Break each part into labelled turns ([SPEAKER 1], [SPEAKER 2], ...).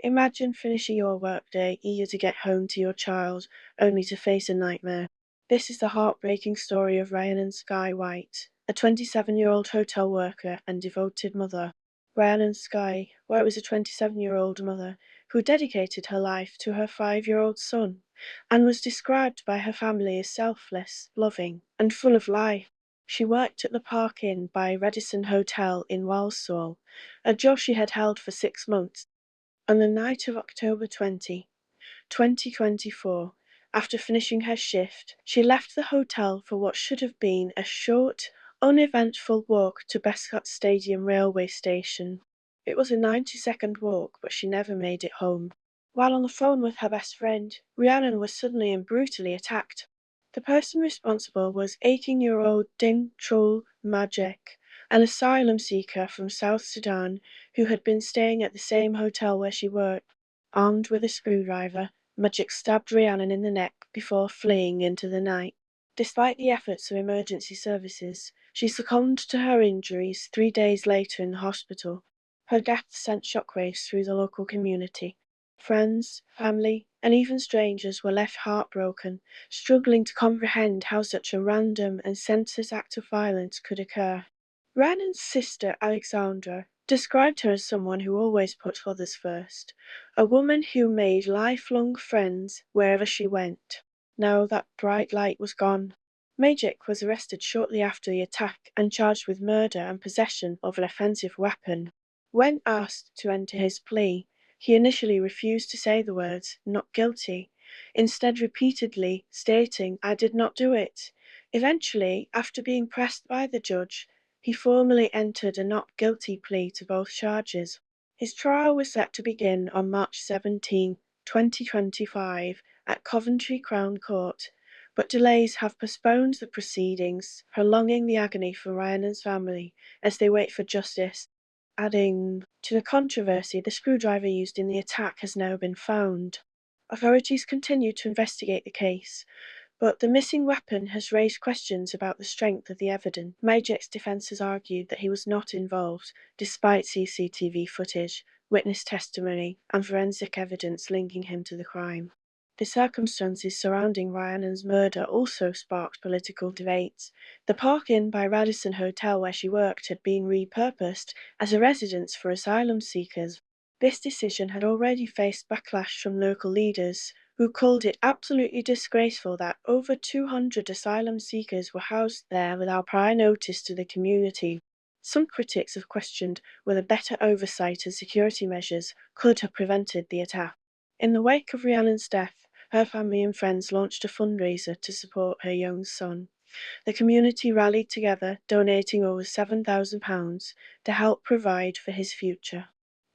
[SPEAKER 1] Imagine finishing your workday, eager to get home to your child, only to face a nightmare. This is the heartbreaking story of Rhiannon and Skye Whyte, a 27-year-old hotel worker and devoted mother. Rhiannon Skye Whyte was a 27-year-old mother who dedicated her life to her 5-year-old son and was described by her family as selfless, loving, and full of life. She worked at the Park Inn by Radisson Hotel in Walsall, a job she had held for 6 months. On the night of October 20, 2024, after finishing her shift, she left the hotel for what should have been a short, uneventful walk to Bescot Stadium railway station. It was a 90-second walk, but she never made it home. While on the phone with her best friend, Rhiannon was suddenly and brutally attacked. The person responsible was 18-year-old Ding Trul Majek, an asylum seeker from South Sudan who had been staying at the same hotel where she worked. Armed with a screwdriver, Majek stabbed Rhiannon in the neck before fleeing into the night. Despite the efforts of emergency services, she succumbed to her injuries 3 days later in the hospital. Her death sent shockwaves through the local community. Friends, family, and even strangers were left heartbroken, struggling to comprehend how such a random and senseless act of violence could occur. Rhiannon's sister Alexandra described her as someone who always put others first, a woman who made lifelong friends wherever she went. Now that bright light was gone. Majek was arrested shortly after the attack and charged with murder and possession of an offensive weapon. When asked to enter his plea, he initially refused to say the words "not guilty," instead repeatedly stating "I did not do it." Eventually, after being pressed by the judge, he formally entered a not guilty plea to both charges. His trial was set to begin on March 17, 2025 at Coventry Crown Court, but delays have postponed the proceedings, prolonging the agony for Rhiannon's family as they wait for justice. Adding to the controversy, the screwdriver used in the attack has now been found. Authorities continue to investigate the case, but the missing weapon has raised questions about the strength of the evidence. Majek's defense has argued that he was not involved, despite CCTV footage, witness testimony, and forensic evidence linking him to the crime. The circumstances surrounding Rhiannon's murder also sparked political debates. The Park Inn by Radisson Hotel where she worked had been repurposed as a residence for asylum seekers. This decision had already faced backlash from local leaders, who called it absolutely disgraceful that over 200 asylum seekers were housed there without prior notice to the community. Some critics have questioned whether better oversight and security measures could have prevented the attack. In the wake of Rhiannon's death, her family and friends launched a fundraiser to support her young son. The community rallied together, donating over £7,000 to help provide for his future.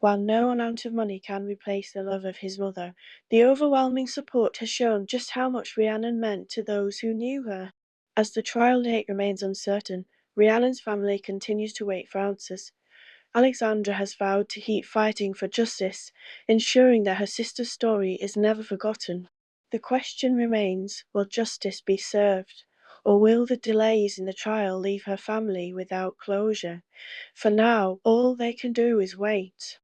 [SPEAKER 1] While no amount of money can replace the love of his mother, the overwhelming support has shown just how much Rhiannon meant to those who knew her. As the trial date remains uncertain, Rhiannon's family continues to wait for answers. Alexandra has vowed to keep fighting for justice, ensuring that her sister's story is never forgotten. The question remains, will justice be served? Or will the delays in the trial leave her family without closure? For now, all they can do is wait.